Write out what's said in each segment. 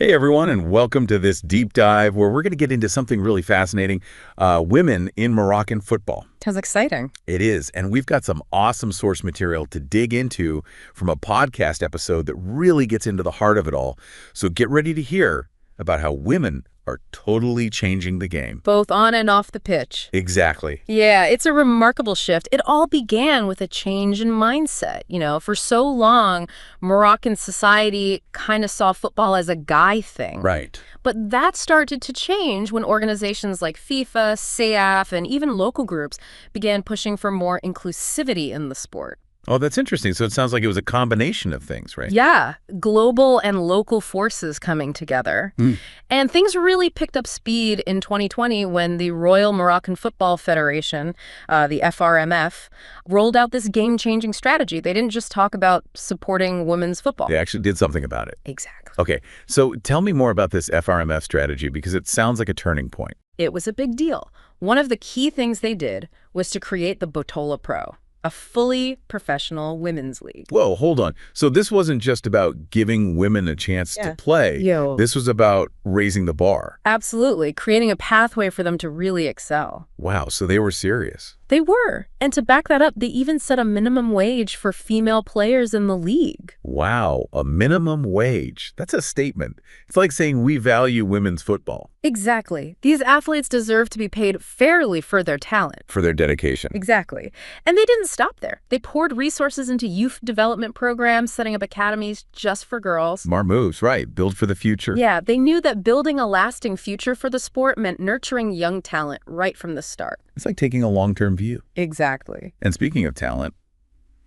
Hey everyone, and welcome to this deep dive where we're going to get into something really fascinating, women in Moroccan football. Sounds exciting. It is, and we've got some awesome source material to dig into from a podcast episode that really gets into the heart of it all. So get ready to hear about how women are totally changing the game. Both on and off the pitch. Exactly. Yeah, it's a remarkable shift. It all began with a change in mindset. For so long, Moroccan society kind of saw football as a guy thing. Right. But that started to change when organizations like FIFA, CEAF, and even local groups began pushing for more inclusivity in the sport. Oh, that's interesting. So it sounds like it was a combination of things, right? Yeah, global and local forces coming together. And things really picked up speed in 2020 when the Royal Moroccan Football Federation, the FRMF, rolled out this game-changing strategy. They didn't just talk about supporting women's football. They actually did something about it. Exactly. Okay, so tell me more about this FRMF strategy because it sounds like a turning point. It was a big deal. One of the key things they did was to create the Botola Pro, a fully professional women's league. Whoa, hold on. So this wasn't just about giving women a chance to play. This was about raising the bar. Absolutely. Creating a pathway for them to really excel. Wow, so they were serious. They were. And to back that up, they even set a minimum wage for female players in the league. Wow, a minimum wage. That's a statement. It's like saying we value women's football. Exactly. These athletes deserve to be paid fairly for their talent. For their dedication. Exactly. And they didn't stop there. They poured resources into youth development programs, setting up academies just for girls. Smart moves, right. Build for the future. Yeah, they knew that building a lasting future for the sport meant nurturing young talent right from the start. It's like taking a long-term view. Exactly. And speaking of talent,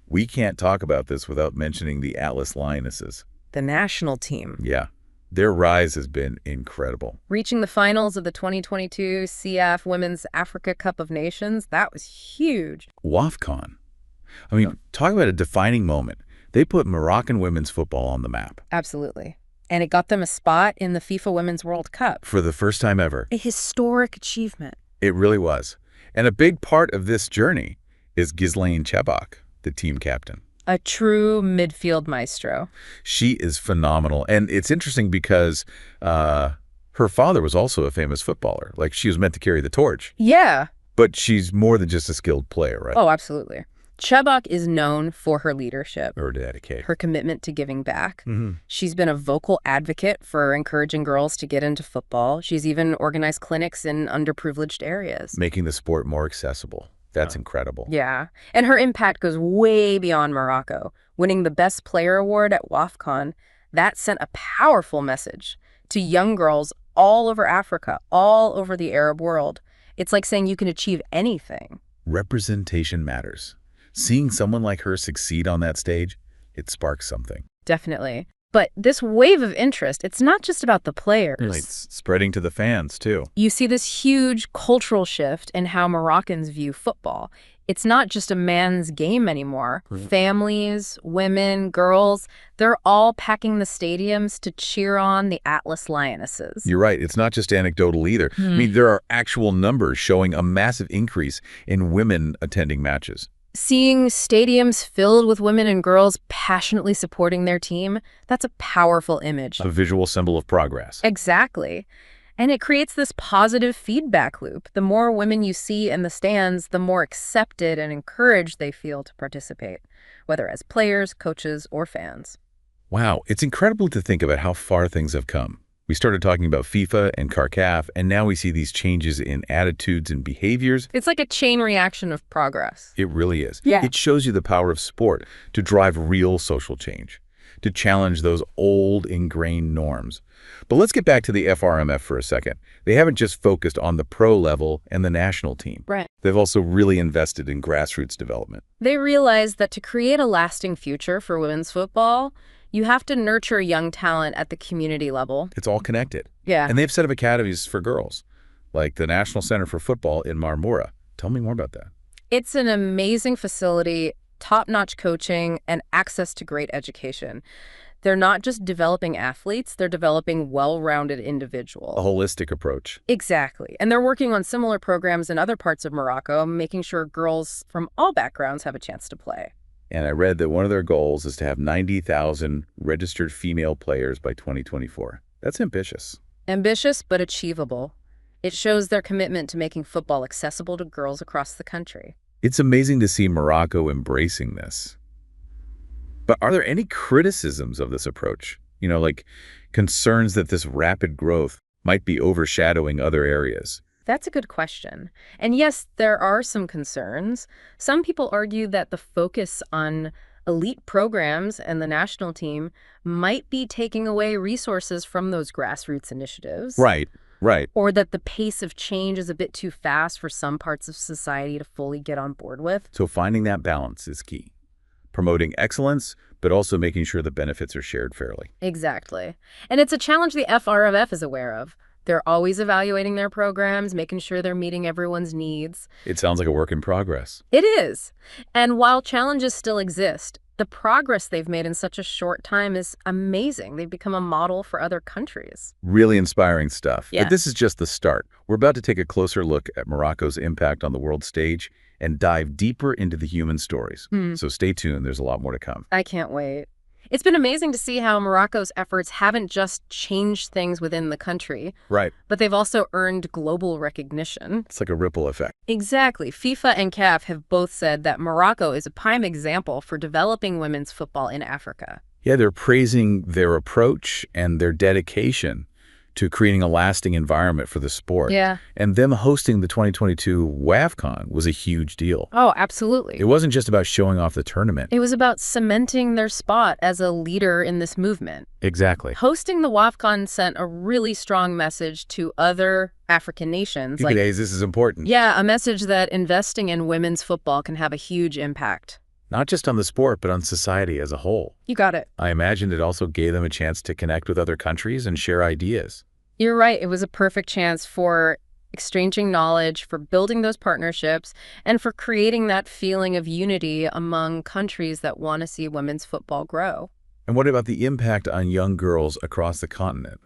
we can't talk about this without mentioning the Atlas Lionesses. The national team. Yeah. Their rise has been incredible. Reaching the finals of the 2022 CEAF Women's Africa Cup of Nations, that was huge. WAFCON. I mean, talk about a defining moment. They put Moroccan women's football on the map. Absolutely. And it got them a spot in the FIFA Women's World Cup. For the first time ever. A historic achievement. It really was. And a big part of this journey is Ghislaine Chebok, the team captain. A true midfield maestro. She is phenomenal. And it's interesting because her father was also a famous footballer. Like, she was meant to carry the torch. Yeah. But she's more than just a skilled player, right? Oh, absolutely. Chebok is known for her leadership. Her dedication. Her commitment to giving back. She's been a vocal advocate for encouraging girls to get into football. She's even organized clinics in underprivileged areas. Making the sport more accessible. That's incredible. Yeah. And her impact goes way beyond Morocco. Winning the Best Player Award at WAFCON, that sent a powerful message to young girls all over Africa, all over the Arab world. It's like saying you can achieve anything. Representation matters. Seeing someone like her succeed on that stage, it sparks something. Definitely. But this wave of interest, it's not just about the players. It's spreading to the fans, too. You see this huge cultural shift in how Moroccans view football. It's not just a man's game anymore. Families, women, girls, they're all packing the stadiums to cheer on the Atlas Lionesses. You're right. It's not just anecdotal either. I mean, there are actual numbers showing a massive increase in women attending matches. Seeing stadiums filled with women and girls passionately supporting their team, that's a powerful image. A visual symbol of progress. Exactly. And it creates this positive feedback loop. The more women you see in the stands, the more accepted and encouraged they feel to participate, whether as players, coaches, or fans. Wow, it's incredible to think about how far things have come. We started talking about FIFA and CARCAF, and now we see these changes in attitudes and behaviors. It's like a chain reaction of progress. It really is. Yeah. It shows you the power of sport to drive real social change, to challenge those old ingrained norms. But let's get back to the FRMF for a second. They haven't just focused on the pro level and the national team. Right. They've also really invested in grassroots development. They realized that to create a lasting future for women's football, you have to nurture young talent at the community level. It's all connected. Yeah. And they've set up academies for girls, like the National Center for Football in Marmora. Tell me more about that. It's an amazing facility, top-notch coaching, and access to great education. They're not just developing athletes, they're developing well-rounded individuals. A holistic approach. Exactly. And they're working on similar programs in other parts of Morocco, making sure girls from all backgrounds have a chance to play. And I read that one of their goals is to have 90,000 registered female players by 2024. That's ambitious. Ambitious, but achievable. It shows their commitment to making football accessible to girls across the country. It's amazing to see Morocco embracing this. But are there any criticisms of this approach? Like concerns that this rapid growth might be overshadowing other areas? That's a good question. And yes, there are some concerns. Some people argue that the focus on elite programs and the national team might be taking away resources from those grassroots initiatives. Right. Or that the pace of change is a bit too fast for some parts of society to fully get on board with. So finding that balance is key. Promoting excellence, but also making sure the benefits are shared fairly. Exactly. And it's a challenge the FRMF is aware of. They're always evaluating their programs, making sure they're meeting everyone's needs. It sounds like a work in progress. It is. And while challenges still exist, the progress they've made in such a short time is amazing. They've become a model for other countries. Really inspiring stuff. Yeah. But this is just the start. We're about to take a closer look at Morocco's impact on the world stage and dive deeper into the human stories. So stay tuned. There's a lot more to come. I can't wait. It's been amazing to see how Morocco's efforts haven't just changed things within the country, Right. but they've also earned global recognition. It's like a ripple effect. Exactly. FIFA and CAF have both said that Morocco is a prime example for developing women's football in Africa. Yeah, they're praising their approach and their dedication to creating a lasting environment for the sport. Yeah. And them hosting the 2022 WAFCON was a huge deal. Oh, absolutely. It wasn't just about showing off the tournament. It was about cementing their spot as a leader in this movement. Exactly. Hosting the WAFCON sent a really strong message to other African nations. This is important. Yeah, a message that investing in women's football can have a huge impact. Not just on the sport, but on society as a whole. You got it. I imagine it also gave them a chance to connect with other countries and share ideas. You're right. It was a perfect chance for exchanging knowledge, for building those partnerships, and for creating that feeling of unity among countries that want to see women's football grow. And what about the impact on young girls across the continent?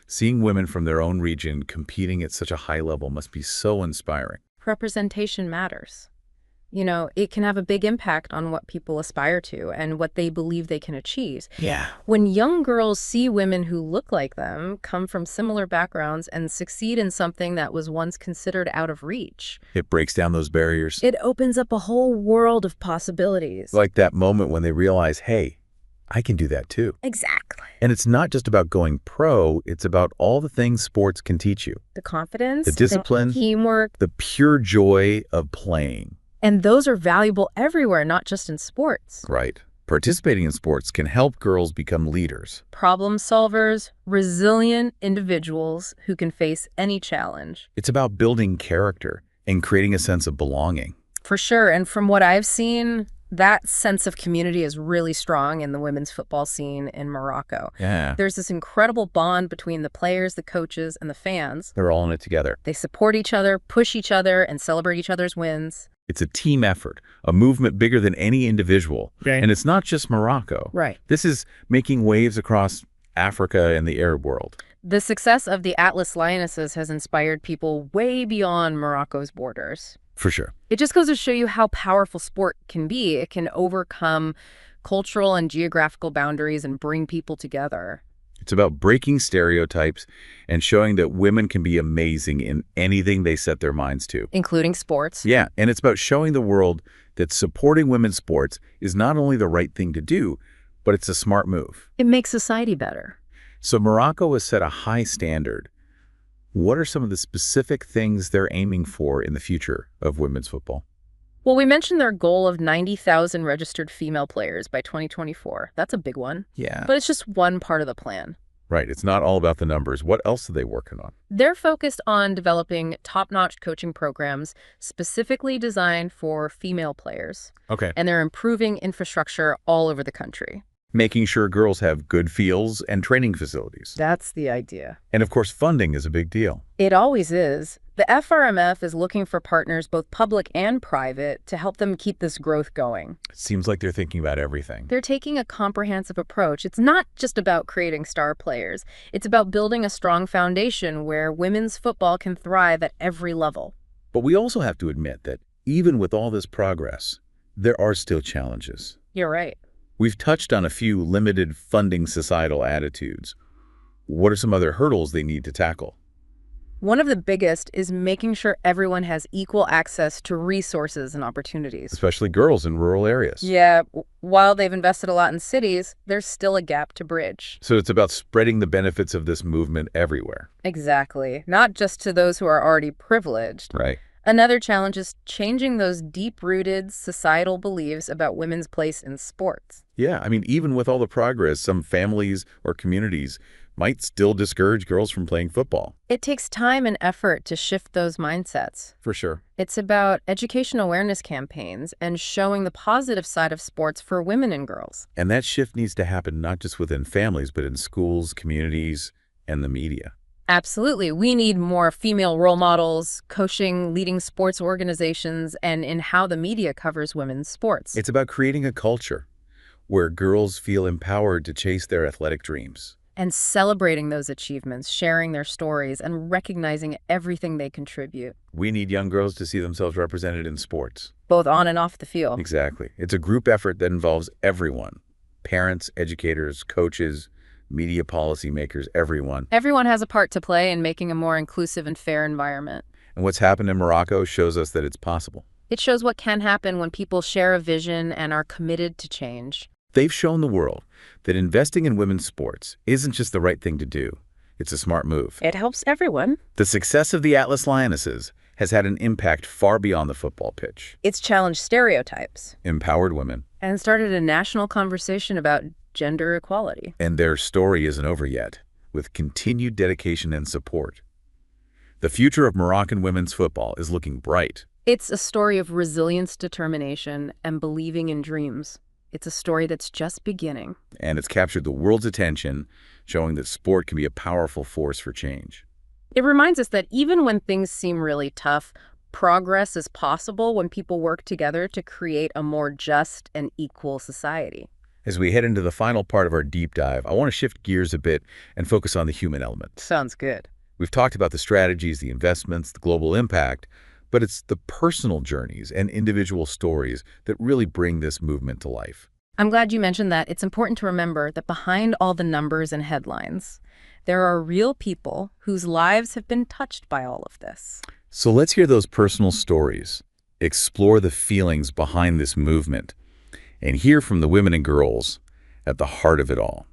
Seeing women from their own region competing at such a high level must be so inspiring. Representation matters. It can have a big impact on what people aspire to and what they believe they can achieve. Yeah. When young girls see women who look like them, come from similar backgrounds, and succeed in something that was once considered out of reach, It breaks down those barriers. it opens up a whole world of possibilities. Like that moment when they realize, hey, I can do that too. Exactly. And it's not just about going pro, it's about all the things sports can teach you. The confidence, The discipline, the teamwork, the pure joy of playing. and those are valuable everywhere, not just in sports. Right. Participating in sports can help girls become leaders. Problem solvers, resilient individuals who can face any challenge. It's about building character and creating a sense of belonging. For sure. And from what I've seen, that sense of community is really strong in the women's football scene in Morocco. Yeah. There's this incredible bond between the players, the coaches, and the fans. They're all in it together. They support each other, push each other, and celebrate each other's wins. It's a team effort, a movement bigger than any individual. Right. And it's not just Morocco. Right. This is making waves across Africa and the Arab world. The success of the Atlas Lionesses has inspired people way beyond Morocco's borders. For sure. It just goes to show you how powerful sport can be. It can overcome cultural and geographical boundaries and bring people together. It's about breaking stereotypes and showing that women can be amazing in anything they set their minds to. Including sports. Yeah, and it's about showing the world that supporting women's sports is not only the right thing to do, but it's a smart move. It makes society better. So Morocco has set a high standard. What are some of the specific things they're aiming for in the future of women's football? Well, we mentioned their goal of 90,000 registered female players by 2024. That's a big one. Yeah. But it's just one part of the plan. Right. It's not all about the numbers. What else are they working on? They're focused on developing top-notch coaching programs specifically designed for female players. Okay. And they're improving infrastructure all over the country. Making sure girls have good fields and training facilities. That's the idea. And of course, funding is a big deal. It always is. The FRMF is looking for partners, both public and private, to help them keep this growth going. It seems like they're thinking about everything. They're taking a comprehensive approach. It's not just about creating star players. It's about building a strong foundation where women's football can thrive at every level. But we also have to admit that even with all this progress, there are still challenges. You're right. We've touched on a few limited funding societal attitudes. What are some other hurdles they need to tackle? One of the biggest is making sure everyone has equal access to resources and opportunities. Especially girls in rural areas. Yeah, while they've invested a lot in cities, there's still a gap to bridge. So it's about spreading the benefits of this movement everywhere. Exactly. Not just to those who are already privileged. Right. Another challenge is changing those deep-rooted societal beliefs about women's place in sports. Yeah, I mean, even with all the progress, some families or communities might still discourage girls from playing football. It takes time and effort to shift those mindsets. For sure. It's about education awareness campaigns and showing the positive side of sports for women and girls. And that shift needs to happen not just within families, but in schools, communities, and the media. Absolutely. We need more female role models, coaching, leading sports organizations, and in how the media covers women's sports. It's about creating a culture where girls feel empowered to chase their athletic dreams. And celebrating those achievements, sharing their stories, and recognizing everything they contribute. We need young girls to see themselves represented in sports. Both on and off the field. Exactly. It's a group effort that involves everyone. Parents, educators, coaches, media policymakers, everyone. Everyone has a part to play in making a more inclusive and fair environment. And what's happened in Morocco shows us that it's possible. It shows what can happen when people share a vision and are committed to change. They've shown the world that investing in women's sports isn't just the right thing to do. It's a smart move. It helps everyone. The success of the Atlas Lionesses has had an impact far beyond the football pitch. It's challenged stereotypes. Empowered women. And started a national conversation about gender equality. And their story isn't over yet, with continued dedication and support. The future of Moroccan women's football is looking bright. It's a story of resilience, determination, and believing in dreams. It's a story that's just beginning. And it's captured the world's attention, showing that sport can be a powerful force for change. It reminds us that even when things seem really tough, progress is possible when people work together to create a more just and equal society. As we head into the final part of our deep dive, I want to shift gears a bit and focus on the human element. Sounds good. We've talked about the strategies, the investments, the global impact, but it's the personal journeys and individual stories that really bring this movement to life. I'm glad you mentioned that. It's important to remember that behind all the numbers and headlines, there are real people whose lives have been touched by all of this. So let's hear those personal stories, explore the feelings behind this movement, and hear from the women and girls at the heart of it all.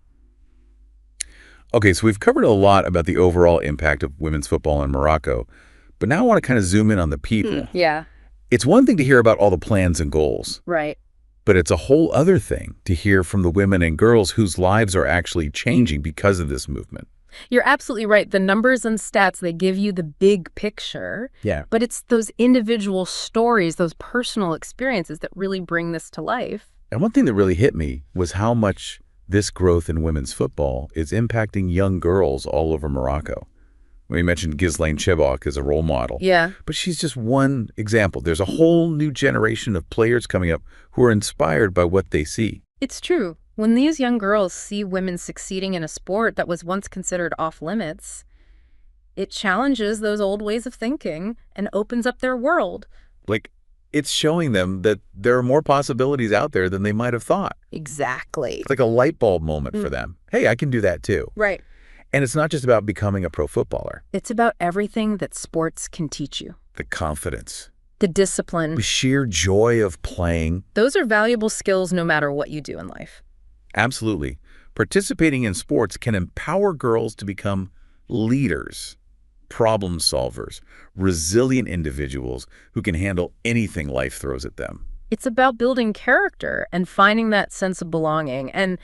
Okay, so we've covered a lot about the overall impact of women's football in Morocco, but now I want to kind of zoom in on the people. Yeah. It's one thing to hear about all the plans and goals, Right. but it's a whole other thing to hear from the women and girls whose lives are actually changing because of this movement. You're absolutely right. The numbers and stats, they give you the big picture. Yeah. But it's those individual stories, those personal experiences that really bring this to life. And one thing that really hit me was how much this growth in women's football is impacting young girls all over Morocco. We mentioned Ghislaine Chebok as a role model. Yeah. But she's just one example. There's a whole new generation of players coming up who are inspired by what they see. It's true. When these young girls see women succeeding in a sport that was once considered off limits, it challenges those old ways of thinking and opens up their world. Like, it's showing them that there are more possibilities out there than they might have thought. Exactly. It's like a light bulb moment for them. Hey, I can do that too. Right. And it's not just about becoming a pro footballer. It's about everything that sports can teach you. The confidence, The discipline. the sheer joy of playing. Those are valuable skills no matter what you do in life. Absolutely. Participating in sports can empower girls to become leaders, problem solvers, resilient individuals who can handle anything life throws at them. It's about building character and finding that sense of belonging. And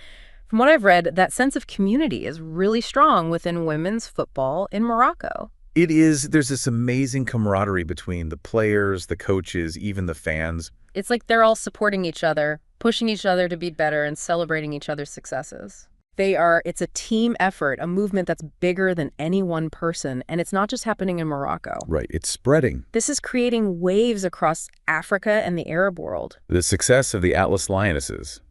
from what I've read, that sense of community is really strong within women's football in Morocco. It is. There's this amazing camaraderie between the players, the coaches, even the fans. It's like they're all supporting each other, pushing each other to be better, and celebrating each other's successes. It's a team effort, a movement that's bigger than any one person, and it's not just happening in Morocco. Right. It's spreading. This is creating waves across Africa and the Arab world. The success of the Atlas Lionesses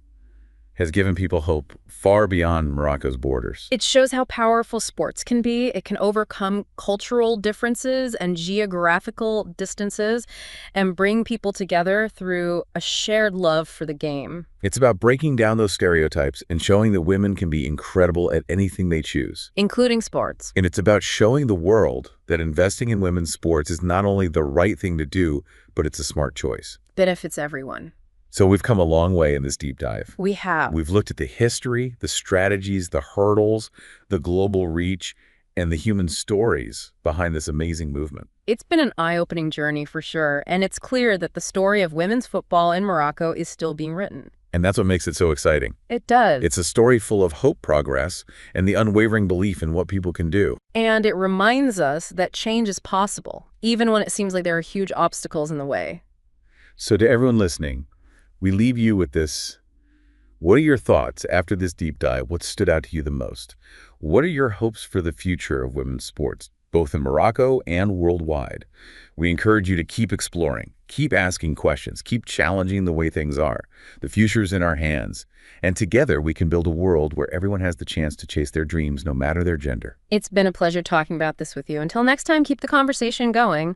has given people hope far beyond Morocco's borders. It shows how powerful sports can be. It can overcome cultural differences and geographical distances and bring people together through a shared love for the game. It's about breaking down those stereotypes and showing that women can be incredible at anything they choose. Including sports. And it's about showing the world that investing in women's sports is not only the right thing to do, but it's a smart choice. Benefits everyone. So we've come a long way in this deep dive. We have. We've looked at the history, the strategies, the hurdles, the global reach, and the human stories behind this amazing movement. It's been an eye-opening journey for sure, and it's clear that the story of women's football in Morocco is still being written. And that's what makes it so exciting. It does. It's a story full of hope, progress, and the unwavering belief in what people can do. And it reminds us that change is possible, even when it seems like there are huge obstacles in the way. So to everyone listening, we leave you with this. What are your thoughts after this deep dive? What stood out to you the most? What are your hopes for the future of women's sports, both in Morocco and worldwide? We encourage you to keep exploring, keep asking questions, keep challenging the way things are. The future's in our hands. And together we can build a world where everyone has the chance to chase their dreams, no matter their gender. It's been a pleasure talking about this with you. Until next time, keep the conversation going.